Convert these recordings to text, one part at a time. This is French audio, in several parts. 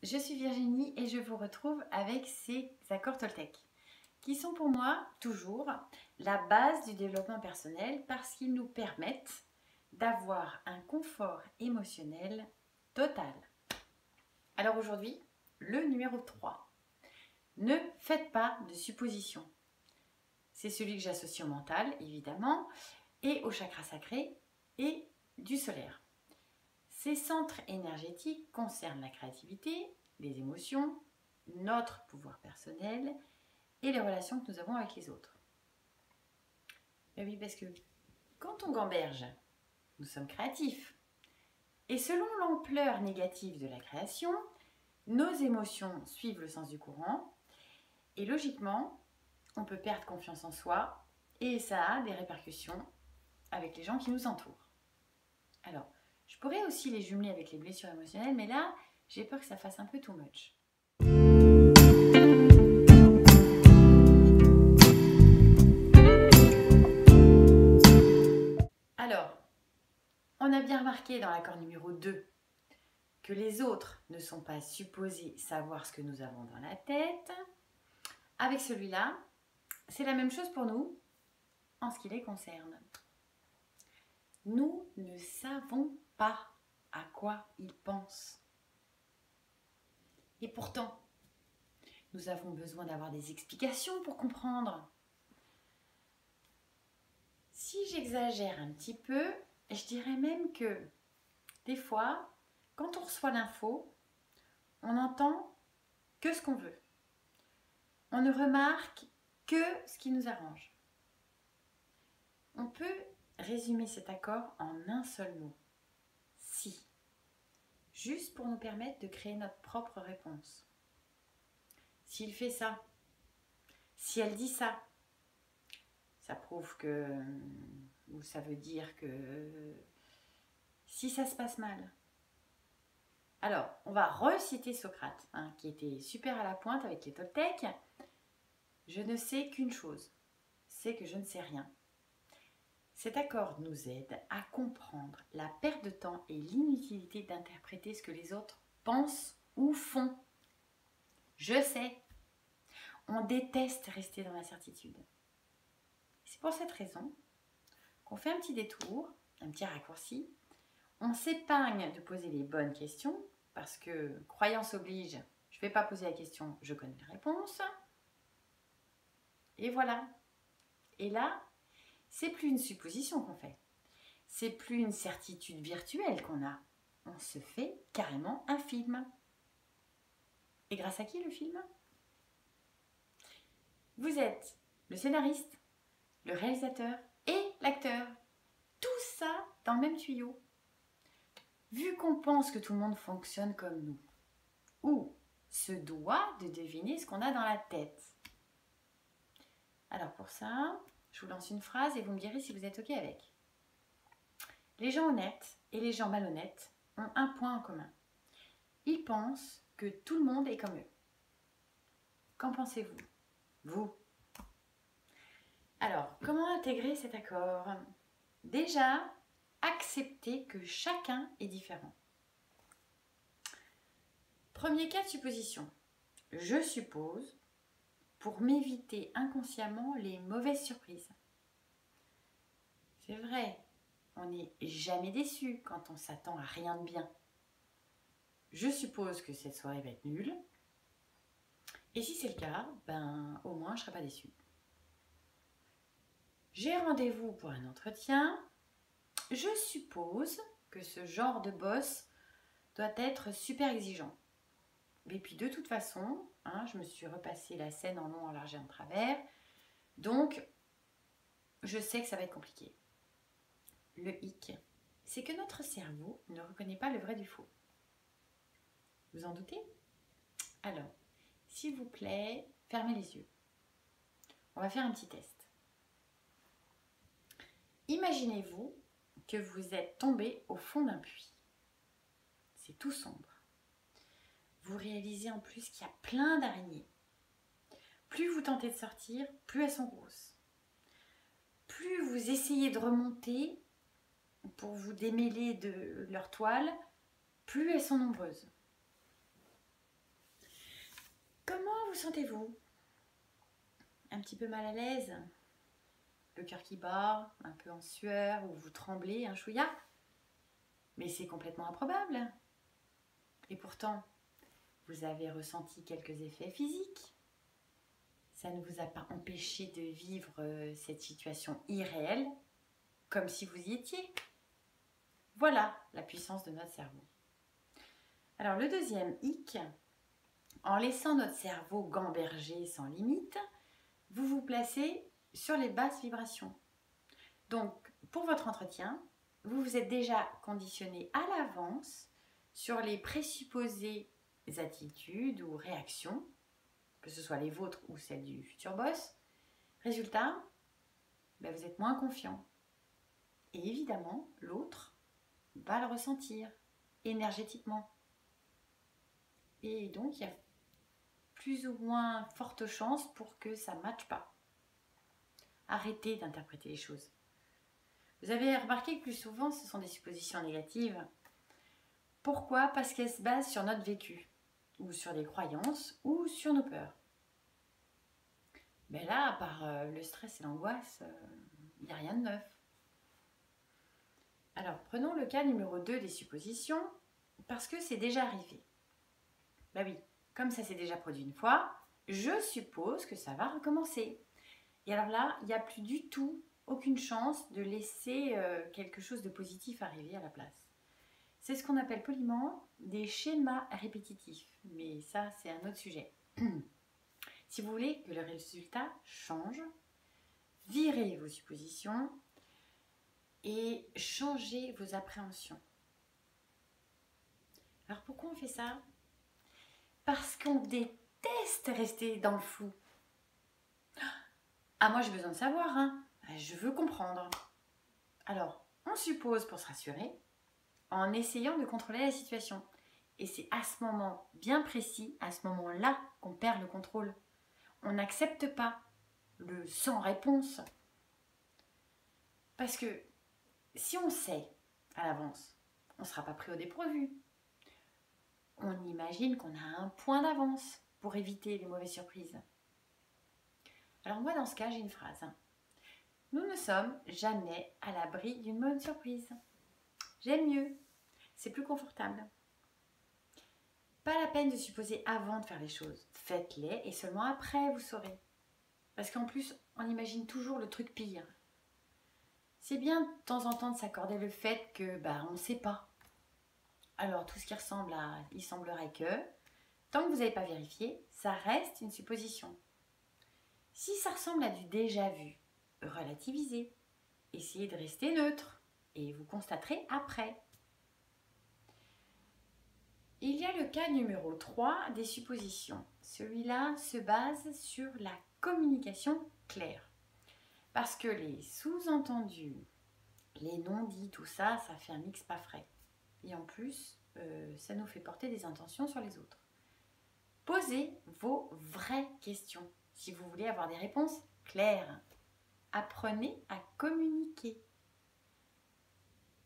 je suis Virginie et je vous retrouve avec ces accords Toltec qui sont pour moi toujours la base du développement personnel parce qu'ils nous permettent d'avoir un confort émotionnel total. Alors aujourd'hui, le numéro 3. Ne faites pas de suppositions. C'est celui que j'associe au mental, évidemment, et au chakra sacré et du solaire. Ces centres énergétiques concernent la créativité, les émotions, notre pouvoir personnel et les relations que nous avons avec les autres. Mais oui, parce que quand on gamberge, nous sommes créatifs. Et selon l'ampleur négative de la création, nos émotions suivent le sens du courant. Et logiquement, on peut perdre confiance en soi et ça a des répercussions avec les gens qui nous entourent. Alors, je pourrais aussi les jumeler avec les blessures émotionnelles, mais là, j'ai peur que ça fasse un peu too much. Alors, on a bien remarqué dans l'accord numéro 2 que les autres ne sont pas supposés savoir ce que nous avons dans la tête. Avec celui-là, c'est la même chose pour nous en ce qui les concerne. Nous ne savons pas à quoi ils pensent. Et pourtant, nous avons besoin d'avoir des explications pour comprendre. Si j'exagère un petit peu, je dirais même que des fois, quand on reçoit l'info, on n'entend que ce qu'on veut. On ne remarque que ce qui nous arrange. On peut résumer cet accord en un seul mot. Si. Juste pour nous permettre de créer notre propre réponse. S'il fait ça, si elle dit ça, ça prouve que, ou ça veut dire que, si ça se passe mal. Alors, on va reciter Socrate, qui était super à la pointe avec les Toltecs. Je ne sais qu'une chose, c'est que je ne sais rien. Cet accord nous aide à comprendre la perte de temps et l'inutilité d'interpréter ce que les autres pensent ou font. Je sais, on déteste rester dans l'incertitude. C'est pour cette raison qu'on fait un petit détour, un petit raccourci. On s'épargne de poser les bonnes questions parce que, croyance oblige, je ne vais pas poser la question, je connais la réponse. Et voilà. Et là, c'est plus une supposition qu'on fait. C'est plus une certitude virtuelle qu'on a. On se fait carrément un film. Et grâce à qui le film ? Vous êtes le scénariste, le réalisateur et l'acteur. Tout ça dans le même tuyau. Vu qu'on pense que tout le monde fonctionne comme nous, ou se doit de deviner ce qu'on a dans la tête. Alors pour ça, je vous lance une phrase et vous me direz si vous êtes OK avec. Les gens honnêtes et les gens malhonnêtes ont un point en commun. Ils pensent que tout le monde est comme eux. Qu'en pensez-vous ? Vous ? Alors, comment intégrer cet accord ? Déjà, accepter que chacun est différent. Premier cas de supposition. Je suppose pour m'éviter inconsciemment les mauvaises surprises. C'est vrai, on n'est jamais déçu quand on s'attend à rien de bien. Je suppose que cette soirée va être nulle. Et si c'est le cas, au moins je ne serai pas déçue. J'ai rendez-vous pour un entretien. Je suppose que ce genre de boss doit être super exigeant. Et puis de toute façon, je me suis repassé la scène en long, en large et en travers. Donc, je sais que ça va être compliqué. Le hic, c'est que notre cerveau ne reconnaît pas le vrai du faux. Vous en doutez ? Alors, s'il vous plaît, fermez les yeux. On va faire un petit test. Imaginez-vous que vous êtes tombé au fond d'un puits. C'est tout sombre. Vous réalisez en plus qu'il y a plein d'araignées. Plus vous tentez de sortir, plus elles sont grosses. Plus vous essayez de remonter pour vous démêler de leur toile, plus elles sont nombreuses. sentez-vous? Un petit peu mal à l'aise? Le cœur qui bat, un peu en sueur, ou vous tremblez un chouïa? Mais c'est complètement improbable. Et pourtant, vous avez ressenti quelques effets physiques. Ça ne vous a pas empêché de vivre cette situation irréelle comme si vous y étiez. Voilà la puissance de notre cerveau. Alors le deuxième hic, en laissant notre cerveau gamberger sans limite, vous vous placez sur les basses vibrations. Donc pour votre entretien, vous vous êtes déjà conditionné à l'avance sur les présupposées attitudes ou réactions, que ce soit les vôtres ou celles du futur boss. Résultat, vous êtes moins confiant. Et évidemment, l'autre va le ressentir énergétiquement. Et donc, il y a plus ou moins forte chance pour que ça ne matche pas. Arrêtez d'interpréter les choses. Vous avez remarqué que plus souvent, ce sont des suppositions négatives. Pourquoi? Parce qu'elles se basent sur notre vécu, ou sur des croyances, ou sur nos peurs. Mais là, à part le stress et l'angoisse, il n'y a rien de neuf. Alors, prenons le cas numéro 2 des suppositions, parce que c'est déjà arrivé. Oui, comme ça s'est déjà produit une fois, je suppose que ça va recommencer. Et alors là, il n'y a plus du tout aucune chance de laisser quelque chose de positif arriver à la place. C'est ce qu'on appelle poliment des schémas répétitifs. Mais ça, c'est un autre sujet. Si vous voulez que le résultat change, virez vos suppositions et changez vos appréhensions. Alors pourquoi on fait ça? Parce qu'on déteste rester dans le flou. Ah, moi j'ai besoin de savoir, hein. Je veux comprendre. Alors, on suppose pour se rassurer, en essayant de contrôler la situation. Et c'est à ce moment bien précis, à ce moment-là, qu'on perd le contrôle. On n'accepte pas le sans réponse. Parce que si on sait à l'avance, on ne sera pas pris au dépourvu. On imagine qu'on a un point d'avance pour éviter les mauvaises surprises. Alors moi, dans ce cas, j'ai une phrase. Nous ne sommes jamais à l'abri d'une bonne surprise. J'aime mieux. C'est plus confortable. Pas la peine de supposer avant de faire les choses. Faites-les et seulement après, vous saurez. Parce qu'en plus, on imagine toujours le truc pire. C'est bien de temps en temps de s'accorder le fait que on ne sait pas. Alors tout ce qui ressemble à « il semblerait que », tant que vous n'avez pas vérifié, ça reste une supposition. Si ça ressemble à du déjà vu, relativisez. Essayez de rester neutre et vous constaterez après. Il y a le cas numéro 3 des suppositions. Celui-là se base sur la communication claire. Parce que les sous-entendus, les non-dits, tout ça, ça fait un mix pas frais. Et en plus, ça nous fait porter des intentions sur les autres. Posez vos vraies questions si vous voulez avoir des réponses claires. Apprenez à communiquer.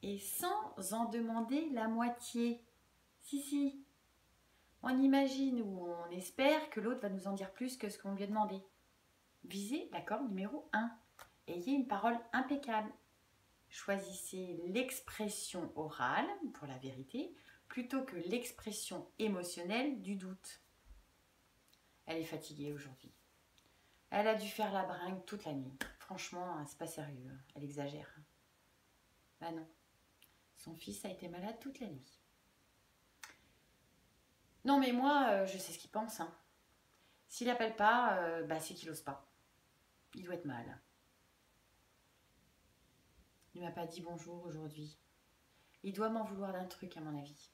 Et sans en demander la moitié. Si. On imagine ou on espère que l'autre va nous en dire plus que ce qu'on lui a demandé. Visez l'accord numéro 1. Ayez une parole impeccable. Choisissez l'expression orale pour la vérité plutôt que l'expression émotionnelle du doute. Elle est fatiguée aujourd'hui. Elle a dû faire la bringue toute la nuit. Franchement, c'est pas sérieux. Elle exagère. Bah non. Son fils a été malade toute la nuit. Non mais moi, je sais ce qu'il pense. Hein. S'il n'appelle pas, c'est qu'il n'ose pas. Il doit être mal. Il ne m'a pas dit bonjour aujourd'hui. Il doit m'en vouloir d'un truc à mon avis.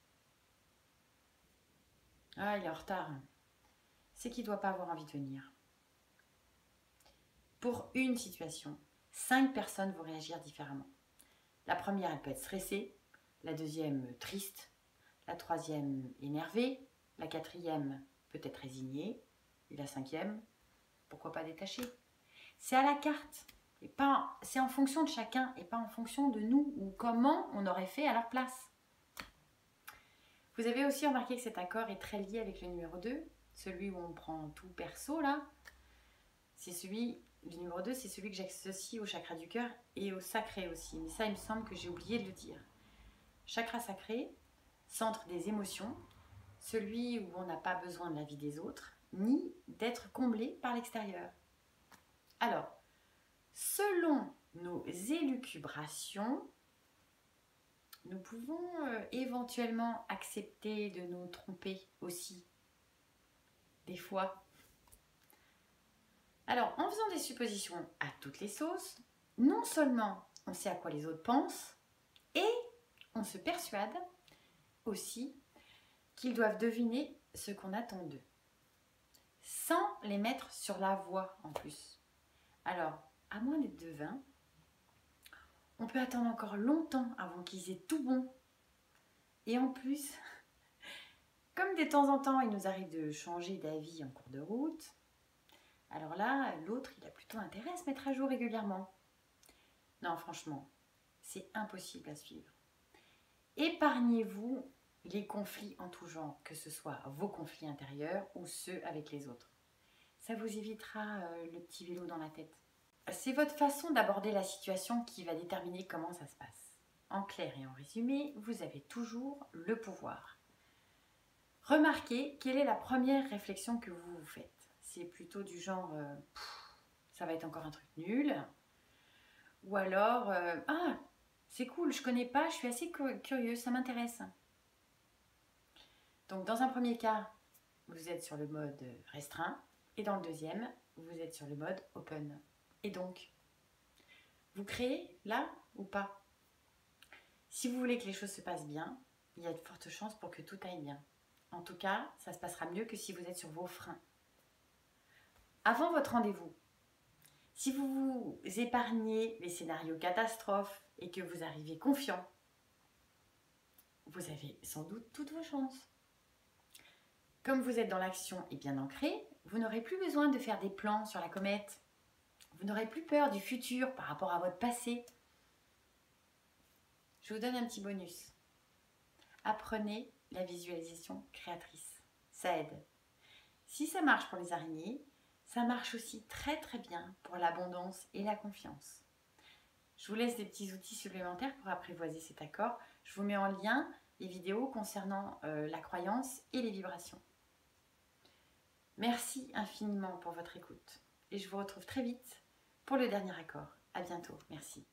Ah, il est en retard. C'est qu'il ne doit pas avoir envie de venir. Pour une situation, 5 personnes vont réagir différemment. La première, elle peut être stressée. La deuxième, triste. La troisième, énervée. La quatrième, peut-être résignée. Et la cinquième, pourquoi pas détachée. C'est à la carte. C'est en fonction de chacun et pas en fonction de nous ou comment on aurait fait à leur place. Vous avez aussi remarqué que cet accord est très lié avec le numéro 2. celui où on prend tout perso là, c'est celui du numéro 2, c'est celui que j'associe au chakra du cœur et au sacré aussi. Mais ça, il me semble que j'ai oublié de le dire. Chakra sacré, centre des émotions, celui où on n'a pas besoin de la vie des autres, ni d'être comblé par l'extérieur. Alors, selon nos élucubrations, nous pouvons éventuellement accepter de nous tromper aussi, des fois. Alors, en faisant des suppositions à toutes les sauces, non seulement on sait à quoi les autres pensent, et on se persuade aussi qu'ils doivent deviner ce qu'on attend d'eux, sans les mettre sur la voie en plus. Alors, à moins d'être devin, on peut attendre encore longtemps avant qu'ils aient tout bon. Et en plus, comme de temps en temps, il nous arrive de changer d'avis en cours de route, alors là, l'autre, il a plutôt intérêt à se mettre à jour régulièrement. Non, franchement, c'est impossible à suivre. Épargnez-vous les conflits en tout genre, que ce soit vos conflits intérieurs ou ceux avec les autres. Ça vous évitera le petit vélo dans la tête. C'est votre façon d'aborder la situation qui va déterminer comment ça se passe. En clair et en résumé, vous avez toujours le pouvoir. Remarquez quelle est la première réflexion que vous vous faites. C'est plutôt du genre ça va être encore un truc nul, ou alors ah, c'est cool, je connais pas, je suis assez curieuse, ça m'intéresse. Donc dans un premier cas, vous êtes sur le mode restreint, et dans le deuxième, vous êtes sur le mode open. Et donc, vous créez là ou pas? Si vous voulez que les choses se passent bien, il y a de fortes chances pour que tout aille bien. En tout cas, ça se passera mieux que si vous êtes sur vos freins. Avant votre rendez-vous, si vous vous épargnez les scénarios catastrophes et que vous arrivez confiant, vous avez sans doute toutes vos chances. Comme vous êtes dans l'action et bien ancré, vous n'aurez plus besoin de faire des plans sur la comète. Vous n'aurez plus peur du futur par rapport à votre passé. Je vous donne un petit bonus. Apprenez la visualisation créatrice. Ça aide. Si ça marche pour les araignées, ça marche aussi très très bien pour l'abondance et la confiance. Je vous laisse des petits outils supplémentaires pour apprivoiser cet accord. Je vous mets en lien les vidéos concernant la croyance et les vibrations. Merci infiniment pour votre écoute et je vous retrouve très vite pour le dernier accord. À bientôt. Merci.